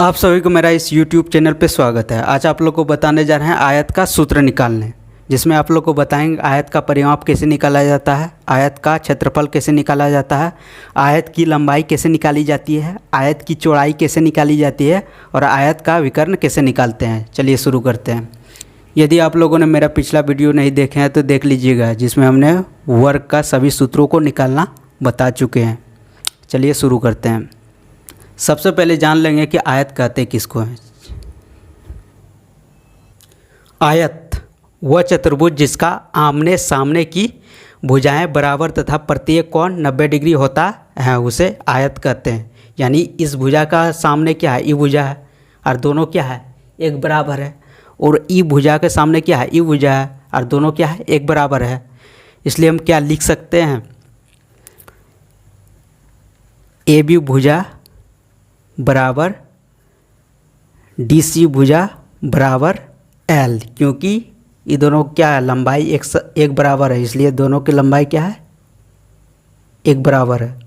आप सभी को मेरा इस YouTube चैनल पे स्वागत है। आज आप लोग को बताने जा रहे हैं आयत का सूत्र निकालने, जिसमें आप लोग को बताएंगे आयत का परिमाप कैसे निकाला जाता है, आयत का क्षेत्रफल कैसे निकाला जाता है, आयत की लंबाई कैसे निकाली जाती है, आयत की चौड़ाई कैसे निकाली जाती है और आयत का विकर्ण कैसे निकालते हैं। चलिए शुरू करते हैं। यदि आप लोगों ने मेरा पिछला वीडियो नहीं देखे हैं तो देख लीजिएगा, जिसमें हमने वर्ग का सभी सूत्रों को निकालना बता चुके हैं। चलिए शुरू करते हैं। सबसे पहले जान लेंगे कि आयत कहते किसको हैं। आयत वह चतुर्भुज जिसका आमने सामने की भुजाएं बराबर तथा प्रत्येक कोण 90 डिग्री होता है, उसे आयत कहते हैं। यानी इस भुजा का सामने क्या है, ई भुजा है, और दोनों क्या है, एक बराबर है। और ई भुजा के सामने क्या है, ई भुजा है, और दोनों क्या है, एक बराबर है। इसलिए हम क्या लिख सकते हैं, ए बी भुजा बराबर डी सी भुजा बराबर एल, क्योंकि ये दोनों क्या है, लंबाई एक बराबर है, इसलिए दोनों की लंबाई क्या है, एक बराबर है।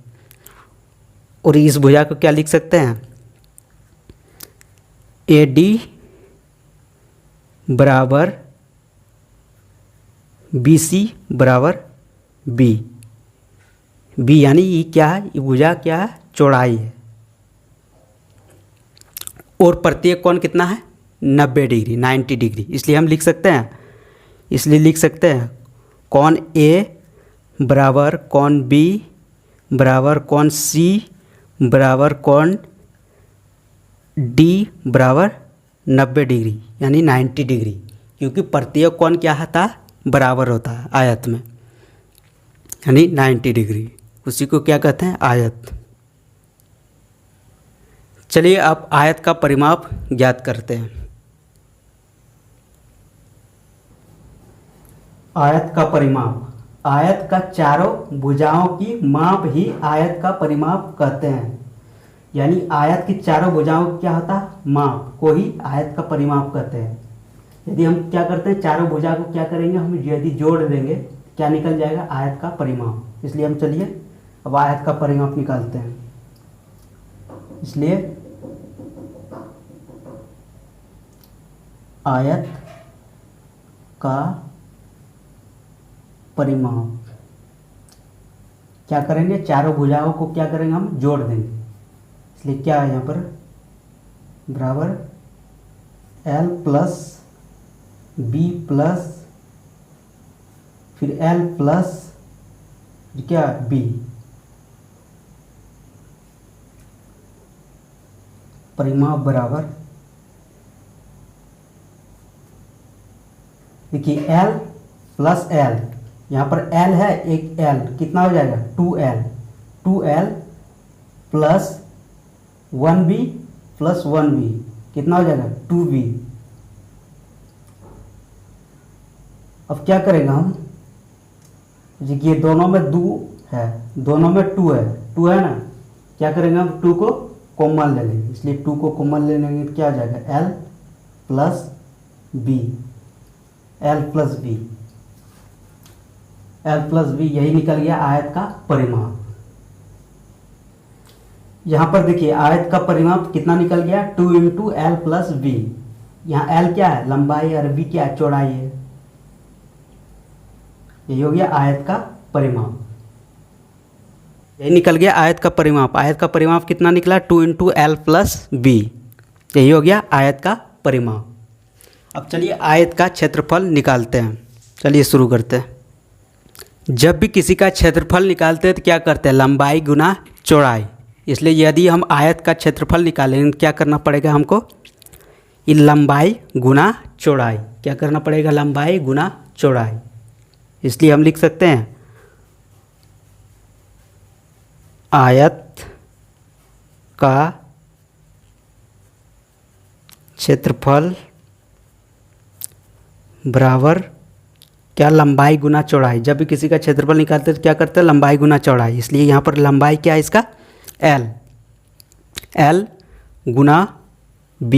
और इस भुजा को क्या लिख सकते हैं, ए डी बराबर बी सी बराबर बी। बी यानी ये क्या है, ये भुजा क्या है, चौड़ाई है। और प्रत्येक कोण कितना है, 90 डिग्री, 90 डिग्री। इसलिए हम लिख सकते हैं, कोण ए बराबर कोण बी बराबर कोण सी बराबर कोण डी बराबर 90 डिग्री, यानी 90 डिग्री, क्योंकि प्रत्येक कोण क्या होता है, बराबर होता है आयत में, यानी 90 डिग्री। उसी को क्या कहते हैं, आयत। चलिए अब आयत का परिमाप ज्ञात करते हैं। आयत का परिमाप, आयत का चारों भुजाओं की माप ही आयत का परिमाप कहते हैं। यानी आयत की चारों भुजाओं को क्या होता है, माप को ही आयत का परिमाप कहते हैं। यदि हम क्या करते हैं, चारों भुजा को क्या करेंगे, हम यदि जोड़ देंगे क्या निकल जाएगा, आयत का परिमाप। इसलिए हम चलिए अब आयत का परिमाप निकालते हैं। इसलिए आयत का परिमाप क्या करेंगे, चारों भुजाओं को क्या करेंगे, हम जोड़ देंगे। इसलिए क्या है यहाँ पर, बराबर एल प्लस बी प्लस फिर एल प्लस फिर क्या, बी, परिमाप बराबर, देखिए एल प्लस एल, यहाँ पर एल है, एक एल कितना हो जाएगा, 2L, 2L plus 1B plus 1B कितना हो जाएगा, 2B। अब क्या करेंगे हम, देखिए दोनों में 2 है, दोनों में 2 है ना, क्या करेंगे हम, 2 को कॉमन ले लेंगे। इसलिए 2 को कॉमन ले लेंगे तो क्या हो जाएगा, L plus B, L plus B, L plus B, यही निकल गया आयत का परिमाप। यहाँ पर देखिए आयत का परिमाप कितना निकल गया, 2 इंटू एल प्लस बी। यहाँ L क्या है, लंबाई, और B क्या है, चौड़ाई है। यही हो गया आयत का परिमाप, यही निकल गया आयत का परिमाप। आयत का परिमाप कितना निकला, 2 इंटू एल प्लस बी, यही हो गया आयत का परिमाप। अब चलिए आयत का क्षेत्रफल निकालते हैं। चलिए शुरू करते हैं। जब भी किसी का क्षेत्रफल निकालते हैं तो क्या करते हैं, लंबाई गुना चौड़ाई। इसलिए यदि हम आयत का क्षेत्रफल निकालेंगे क्या करना पड़ेगा हमको, ये लंबाई गुना चौड़ाई, क्या करना पड़ेगा, लंबाई गुना चौड़ाई। इसलिए हम लिख सकते हैं आयत का क्षेत्रफल बराबर क्या, लंबाई गुना चौड़ाई। जब भी किसी का क्षेत्रफल निकालते हैं तो क्या करते हैं, लंबाई गुना चौड़ाई। इसलिए यहाँ पर लंबाई क्या है इसका, L गुना B।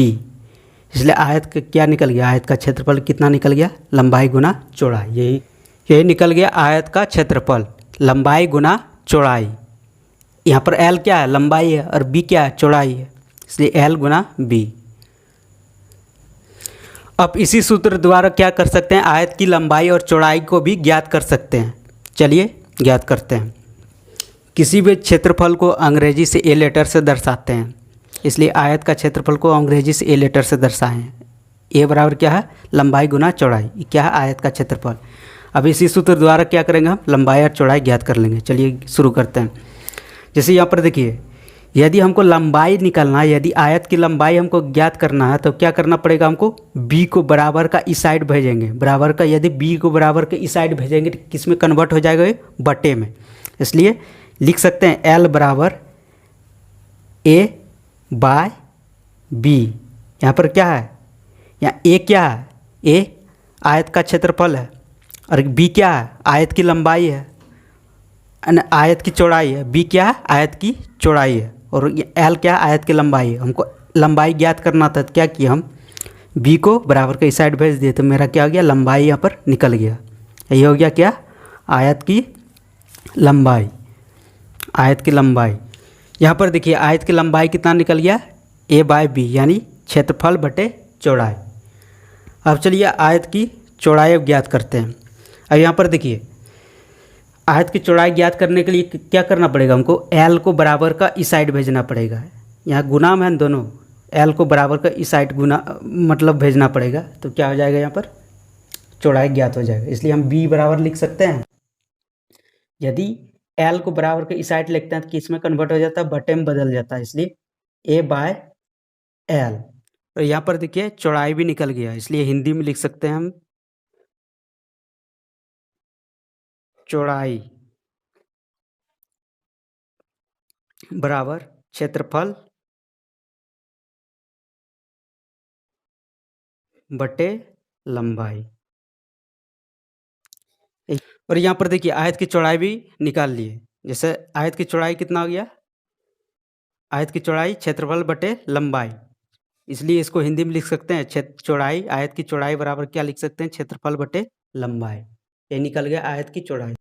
इसलिए आयत का क्या निकल गया, आयत का क्षेत्रफल कितना निकल गया, लंबाई गुना चौड़ाई। यही निकल गया आयत का क्षेत्रफल, लंबाई गुना चौड़ाई। यहाँ पर L क्या है, लंबाई है, और B क्या है, चौड़ाई है। इसलिए एल गुना बी। अब इसी सूत्र द्वारा क्या कर सकते हैं, आयत की लंबाई और चौड़ाई को भी ज्ञात कर सकते हैं। चलिए ज्ञात करते हैं। किसी भी क्षेत्रफल को अंग्रेजी से ए लेटर से दर्शाते हैं, इसलिए आयत का क्षेत्रफल को अंग्रेजी से ए लेटर से दर्शाएं। ए बराबर क्या है, लंबाई गुना चौड़ाई, क्या है, आयत का क्षेत्रफल। अब इसी सूत्र द्वारा क्या करेंगे, हम लंबाई और चौड़ाई ज्ञात कर लेंगे। चलिए शुरू करते हैं। जैसे यहाँ पर देखिए, यदि हमको लंबाई निकालना है, यदि आयत की लंबाई हमको ज्ञात करना है तो क्या करना पड़ेगा, हमको बी को बराबर का इस साइड भेजेंगे। बराबर का यदि बी को बराबर के इस साइड भेजेंगे तो किस में कन्वर्ट हो जाएगा, ये बटे में। इसलिए लिख सकते हैं एल बराबर ए बाय बी। यहाँ पर क्या है, यहाँ ए क्या है, ए आयत का क्षेत्रफल है, और बी क्या है, आयत की लंबाई है, आयत की चौड़ाई है। बी क्या है, आयत की चौड़ाई है, और एल क्या है, आयत की लंबाई है। हमको लंबाई ज्ञात करना था, तो क्या किया, हम बी को बराबर के इस साइड भेज दिए, तो मेरा क्या हो गया, लंबाई यहाँ पर निकल गया। ये हो गया क्या, आयत की लंबाई। आयत की लंबाई यहाँ पर देखिए, आयत की लंबाई कितना निकल गया, ए बाय बी, यानी क्षेत्रफल बटे चौड़ाई। अब चलिए आयत की चौड़ाई ज्ञात करते हैं। अब यहाँ पर देखिए, आयत की चौड़ाई ज्ञात करने के लिए क्या करना पड़ेगा, हमको एल को बराबर का इस साइड भेजना पड़ेगा। यहाँ गुना में है दोनों, एल को बराबर का इस साइड गुना मतलब भेजना पड़ेगा, तो क्या हो जाएगा, यहाँ पर चौड़ाई ज्ञात हो जाएगा। इसलिए हम बी बराबर लिख सकते हैं। यदि एल को बराबर के इस साइड लिखते हैं तो किस में कन्वर्ट हो जाता है, बटे में बदल जाता है, इसलिए ए बाय एल। और यहाँ पर देखिए चौड़ाई भी निकल गया, इसलिए हिंदी में लिख सकते हैं हम चौड़ाई बराबर क्षेत्रफल बटे लंबाई। और यहाँ पर देखिए आयत की चौड़ाई भी निकाल लिए। जैसे आयत की चौड़ाई कितना हो गया, आयत की चौड़ाई क्षेत्रफल बटे लंबाई, इसलिए इसको हिंदी में लिख सकते हैं चौड़ाई, आयत की चौड़ाई बराबर क्या लिख सकते हैं, क्षेत्रफल बटे लंबाई। ये निकल गया आयत की चौड़ाई।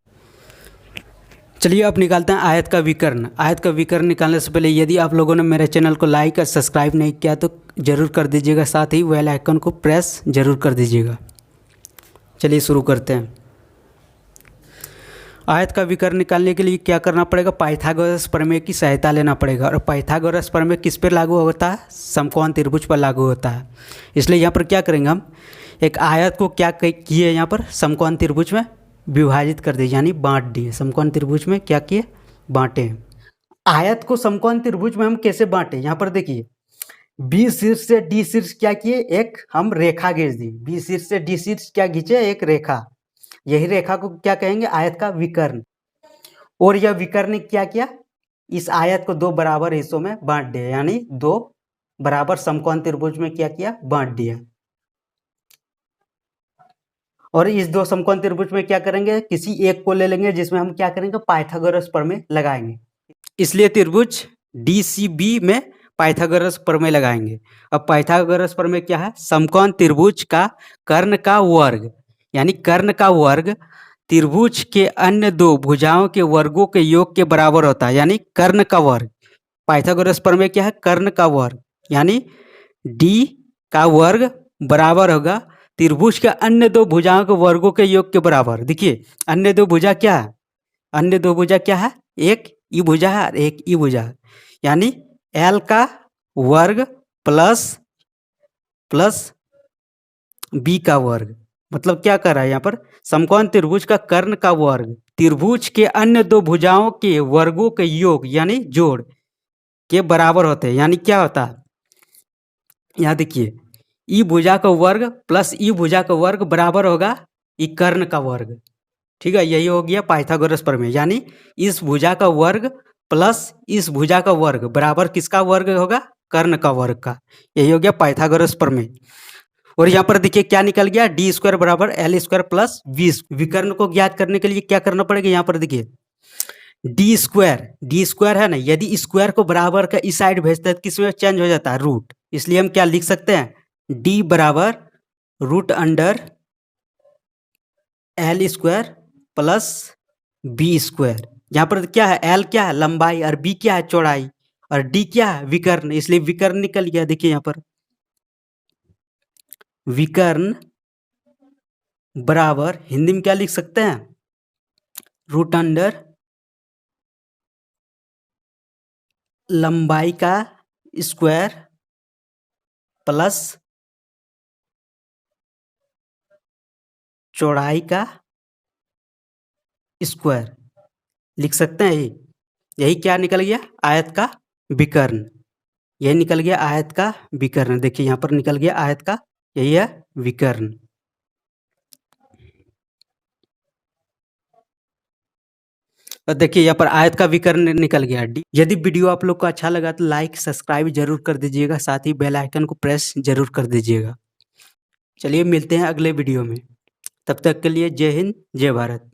चलिए अब निकालते हैं आयत का विकर्ण। आयत का विकर्ण निकालने से पहले यदि आप लोगों ने मेरे चैनल को लाइक और सब्सक्राइब नहीं किया तो ज़रूर कर दीजिएगा, साथ ही बेल आइकन को प्रेस ज़रूर कर दीजिएगा। चलिए शुरू करते हैं। आयत का विकर्ण निकालने के लिए क्या करना पड़ेगा, पाइथागोरस प्रमेय की सहायता लेना पड़ेगा। और पाइथागोरस प्रमेय किस पर लागू होता है, समकोण त्रिभुज पर लागू होता है। इसलिए यहाँ पर क्या करेंगे, हम एक आयत को क्या किए, यहाँ पर समकोण त्रिभुज में विभाजित कर दिए, यानी बांट दिए। समकोण त्रिभुज में क्या किए, बांटे। आयत को समकोण त्रिभुज में हम कैसे बांटे, यहाँ पर देखिए, बी शीर्ष से डी शीर्ष क्या किए, एक हम रेखा खींच दी। बी शीर्ष से डी शीर्ष क्या खींचे, एक रेखा। यही रेखा को क्या कहेंगे, आयत का विकर्ण। और यह विकर्ण क्या किया, इस आयत को दो बराबर हिस्सों में बांट दिया, यानी दो बराबर समकोण त्रिभुज में क्या किया, बांट दिया। और इस दो समकोण त्रिभुज में क्या करेंगे, किसी एक को ले लेंगे जिसमें हम क्या करेंगे, पाइथागोरस प्रमेय लगाएंगे। इसलिए त्रिभुज DCB में पाइथागोरस प्रमेय लगाएंगे। अब पाइथागोरस प्रमेय क्या है, समकोण त्रिभुज का कर्ण का वर्ग, यानी कर्ण का वर्ग त्रिभुज के अन्य दो भुजाओं के वर्गों के योग के बराबर होता है, यानी कर्ण का वर्ग। पाइथागोरस प्रमेय क्या है, कर्ण का वर्ग, यानी D का वर्ग बराबर होगा त्रिभुज के अन्य दो भुजाओं के वर्गों के योग के बराबर। देखिए अन्य दो भुजा क्या है, अन्य दो भुजा क्या है, एक ई भुजा है और एक ई भुजा है, यानी L का वर्ग प्लस B का वर्ग। मतलब क्या कर रहा है यहाँ पर, समकोण त्रिभुज का कर्ण का वर्ग त्रिभुज के अन्य दो भुजाओं के वर्गों के योग यानी जोड़ के बराबर होते हैं। यानी क्या होता है, यहाँ देखिए ई भुजा का वर्ग प्लस ई भुजा का वर्ग बराबर होगा ई कर्ण का वर्ग। ठीक है, यही हो गया पाइथागोरस प्रमेय, यानी इस भुजा का वर्ग प्लस इस भुजा का वर्ग बराबर किसका वर्ग होगा, कर्ण का वर्ग का। यही हो गया पाइथागोरस प्रमेय। और यहाँ पर देखिए क्या निकल गया, D² बराबर L² प्लस V। विकर्ण को ज्ञात करने के लिए क्या करना पड़ेगा, यहाँ पर देखिए D² है ना, यदि स्क्वायर को बराबर का इस साइड भेजते हैं किस में चेंज हो जाता है, रूट। इसलिए हम क्या लिख सकते हैं, D बराबर √अंडर L² प्लस B²। यहाँ पर क्या है, L क्या है, लंबाई, और B क्या है, चौड़ाई। और डी क्या है? विकर्ण, इसलिए विकर्ण निकल गया। देखिए यहाँ पर विकर्ण बराबर हिंदी में क्या लिख सकते हैं? रूट अंडर लंबाई का स्क्वायर प्लस चौड़ाई का स्क्वायर लिख सकते हैं। यही क्या निकल गया? आयत का विकर्ण। यही निकल गया आयत का विकर्ण। देखिए यहाँ पर निकल गया आयत का, यही है विकर्ण। और देखिए यहाँ पर आयत का विकर्ण निकल गया डी। यदि वीडियो आप लोग को अच्छा लगा तो लाइक सब्सक्राइब जरूर कर दीजिएगा, साथ ही बेल आइकन को प्रेस जरूर कर दीजिएगा। चलिए मिलते हैं अगले वीडियो में, तब तक के लिए जय हिंद जय भारत।